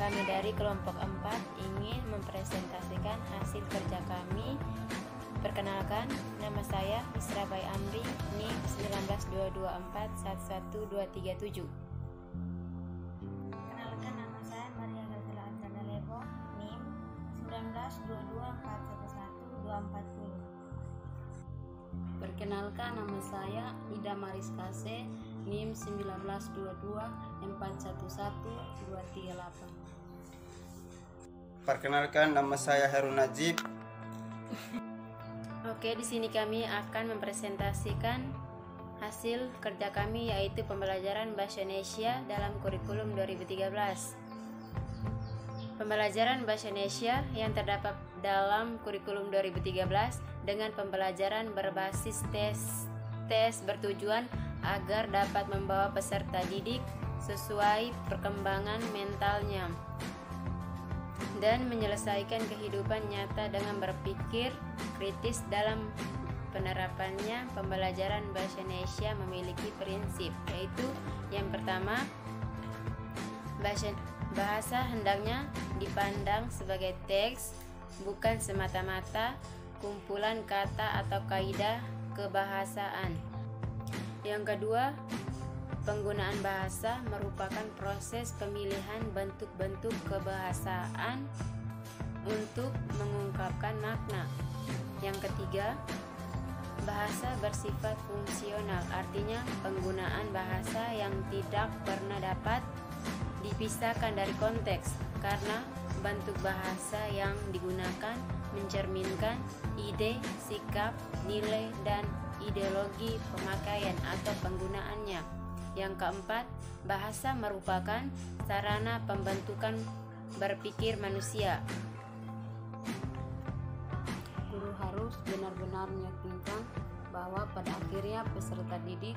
Kami dari kelompok 4 ingin mempresentasikan hasil kerja kami. Perkenalkan, nama saya Isra Bai Amri, NIM 19224112237. Perkenalkan, nama saya Maria Gazela Adriana Lebo, NIM 19224112440. Perkenalkan, nama saya Ida Maris Kase, NIM 19224112238. Perkenalkan, nama saya Herun Najib. Oke, di sini kami akan mempresentasikan hasil kerja kami, yaitu pembelajaran Bahasa Indonesia dalam kurikulum 2013. Pembelajaran Bahasa Indonesia yang terdapat dalam kurikulum 2013 dengan pembelajaran berbasis tes bertujuan agar dapat membawa peserta didik sesuai perkembangan mentalnya dan menyelesaikan kehidupan nyata dengan berpikir kritis. Dalam penerapannya, pembelajaran Bahasa Indonesia memiliki prinsip, yaitu yang pertama, bahasa hendaknya dipandang sebagai teks, bukan semata-mata kumpulan kata atau kaidah kebahasaan. Yang kedua, penggunaan bahasa merupakan proses pemilihan bentuk-bentuk kebahasaan untuk mengungkapkan makna. Yang ketiga, bahasa bersifat fungsional, artinya penggunaan bahasa yang tidak pernah dapat dipisahkan dari konteks, karena bentuk bahasa yang digunakan mencerminkan ide, sikap, nilai, dan ideologi pemakaian atau penggunaannya. Yang keempat, bahasa merupakan sarana pembentukan berpikir manusia. Guru harus benar-benar meyakinkan bahwa pada akhirnya peserta didik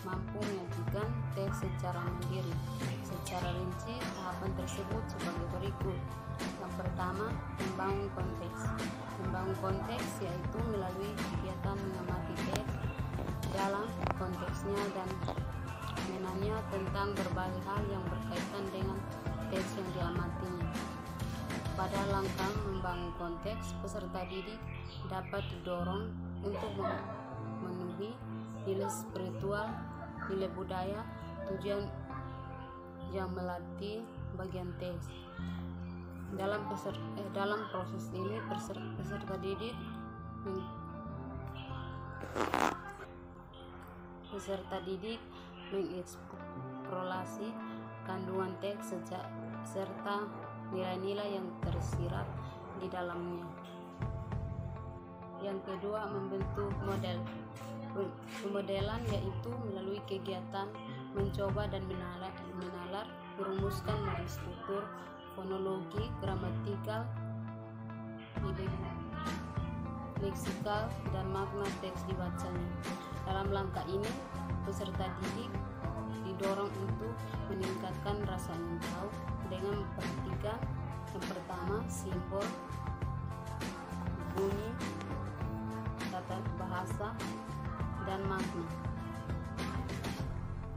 mampu menyajikan teks secara mandiri. Secara rinci, tahapan tersebut sebagai berikut. Yang pertama, membangun konteks. Membangun konteks yaitu melalui kegiatan mengamati teks dalam konteksnya dan menanya tentang berbagai hal yang berkaitan dengan teks yang diamatinya. Pada langkah membangun konteks, peserta didik dapat didorong untuk memenuhi nilai spiritual, nilai budaya, tujuan yang melatih bagian teks. Dalam proses ini peserta didik mengeksplorasi kandungan teks serta nilai-nilai yang tersirat di dalamnya. Yang kedua, membentuk model. Pemodelan yaitu melalui kegiatan mencoba dan menalar, merumuskan model struktur, fonologi, gramatikal, leksikal, dan makna teks dibacanya. Dalam langkah ini, peserta didik didorong untuk meningkatkan rasa ingin tahu dengan memperhatikan yang pertama, simbol, bunyi, tata bahasa, dan makna.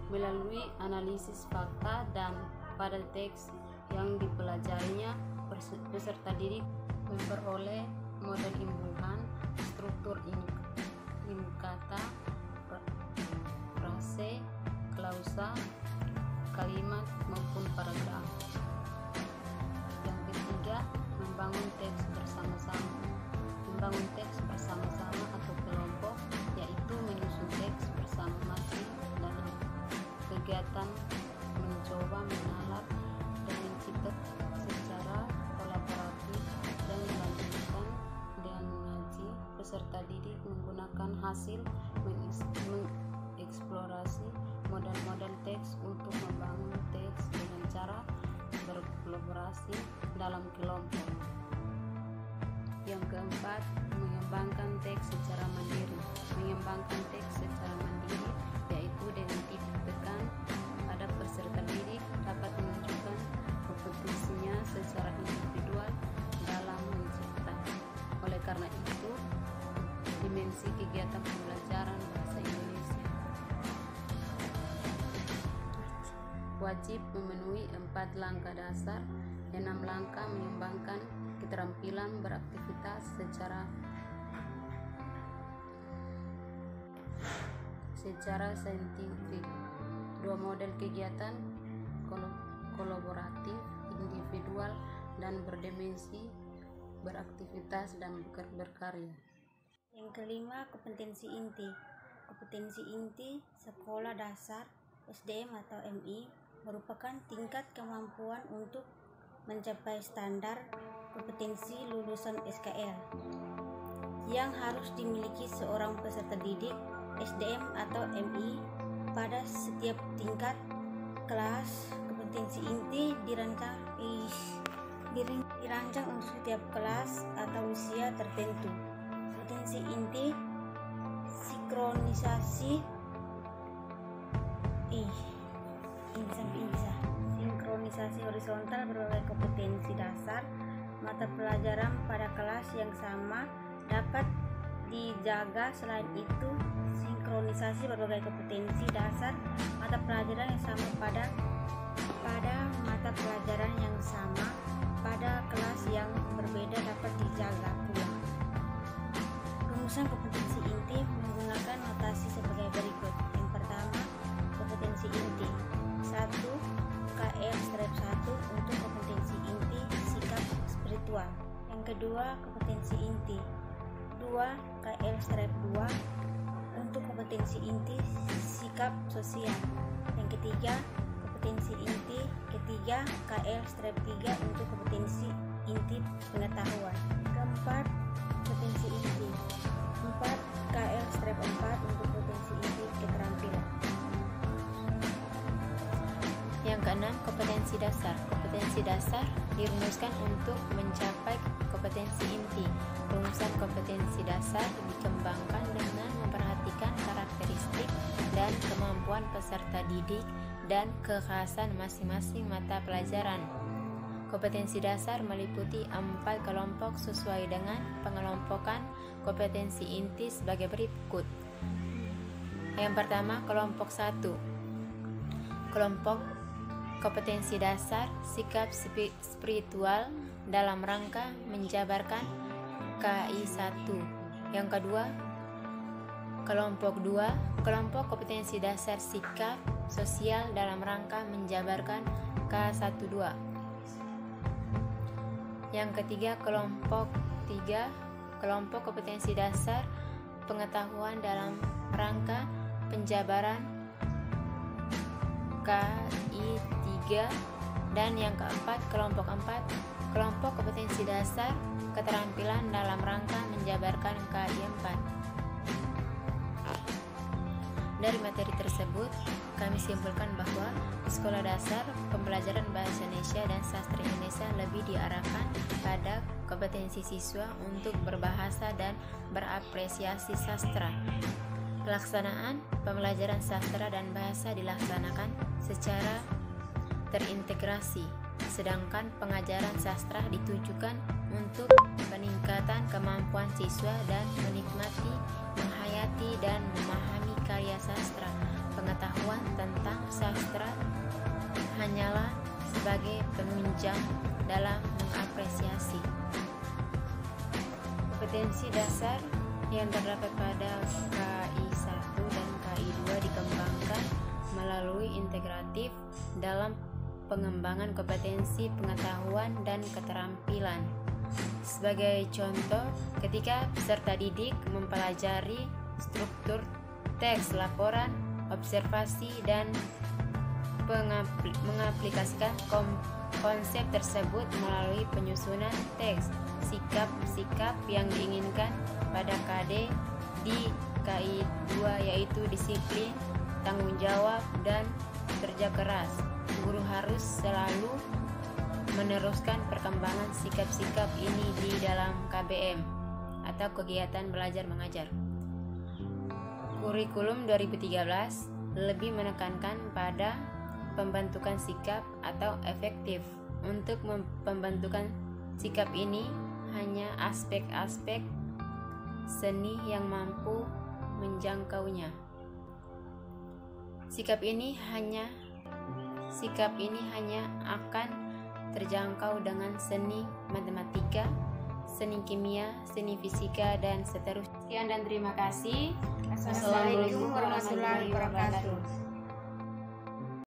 Melalui analisis fakta dan pada teks yang dipelajarinya, peserta didik memperoleh model imbuhan, struktur kata, frase, klausa, kalimat maupun paragraf. Yang ketiga, membangun teks bersama-sama. Membangun teks bersama-sama atau kelompok yaitu menyusun teks bersama masing dalam kegiatan mencoba menalar dan mencipta secara kolaboratif dan melanjutkan dengan mengaji. Peserta didik menggunakan hasil mengeksplorasi model-model teks untuk membangun teks dengan cara berkolaborasi dalam kelompok. Yang keempat, mengembangkan teks secara mandiri. Mengembangkan teks secara mandiri yaitu dengan titik tekan pada peserta didik dapat menunjukkan kompetensinya secara individual dalam mencipta. Oleh karena itu, dimensi kegiatan pembelajaran bahasa Indonesia wajib memenuhi 4 langkah dasar 6 langkah mengembangkan keterampilan beraktivitas secara saintifik. 2 model kegiatan kolaboratif, individual, dan berdimensi beraktivitas dan berkarya. Yang kelima, kompetensi inti. Kompetensi inti sekolah dasar SDM atau MI merupakan tingkat kemampuan untuk mencapai standar kompetensi lulusan SKL yang harus dimiliki seorang peserta didik SDM atau MI pada setiap tingkat kelas. Kompetensi inti dirancang untuk setiap kelas atau usia tertentu. Kompetensi inti sinkronisasi horizontal berbagai kompetensi dasar mata pelajaran pada kelas yang sama dapat dijaga. Selain itu, sinkronisasi berbagai kompetensi dasar mata pelajaran yang sama pada mata pelajaran yang sama pada kelas yang berbeda dapat dijaga pula. Rumusan kompetensi inti menggunakan notasi sebagai berikut. Yang pertama, kompetensi inti 1 KL-1 untuk kompetensi inti sikap spiritual. Yang kedua, kompetensi inti 2 KL-2 untuk kompetensi inti sikap sosial. Yang ketiga, kompetensi inti ketiga KL-3 untuk kompetensi inti pengetahuan. Keempat, kompetensi inti 4 KL-4 untuk kompetensi inti keterampilan. Yang keenam, kompetensi dasar. Kompetensi dasar dirumuskan untuk mencapai kompetensi inti. Rumusan kompetensi dasar dikembangkan dengan memperhatikan karakteristik dan kemampuan peserta didik dan kekhasan masing-masing mata pelajaran. Kompetensi dasar meliputi 4 kelompok sesuai dengan pengelompokan kompetensi inti sebagai berikut. Yang pertama, kelompok 1. Kelompok kompetensi dasar sikap spiritual dalam rangka menjabarkan KI1. Yang kedua, kelompok 2, kelompok kompetensi dasar sikap sosial dalam rangka menjabarkan K12. Yang ketiga, kelompok 3, kelompok kompetensi dasar pengetahuan dalam rangka penjabaran KI3. Dan yang keempat, kelompok 4, kelompok kompetensi dasar keterampilan dalam rangka menjabarkan KI4. Dari materi tersebut, kami simpulkan bahwa sekolah dasar pembelajaran bahasa Indonesia dan sastra Indonesia lebih diarahkan pada kompetensi siswa untuk berbahasa dan berapresiasi sastra. Pelaksanaan pembelajaran sastra dan bahasa dilaksanakan secara terintegrasi, sedangkan pengajaran sastra ditujukan untuk peningkatan kemampuan siswa dan menikmati, menghayati, dan memahami karya sastra. Pengetahuan tentang sastra hanyalah sebagai penunjang dalam mengapresiasi. Kompetensi dasar yang terdapat pada KI1 dan KI2 dikembangkan melalui integratif dalam pengembangan kompetensi pengetahuan dan keterampilan. Sebagai contoh, ketika peserta didik mempelajari struktur teks laporan, observasi, dan mengaplikasikan konsep tersebut melalui penyusunan teks, sikap-sikap yang diinginkan pada KD di KI2 yaitu disiplin, tanggung jawab, dan kerja keras. Guru harus selalu meneruskan perkembangan sikap-sikap ini di dalam KBM atau kegiatan belajar mengajar. Kurikulum 2013 lebih menekankan pada pembentukan sikap atau efektif. Untuk pembentukan sikap ini hanya aspek-aspek seni yang mampu menjangkaunya. Sikap ini hanya akan terjangkau dengan seni matematika, seni kimia, seni fisika, dan seterusnya. Sekian dan terima kasih. Assalamualaikum warahmatullahi wabarakatuh.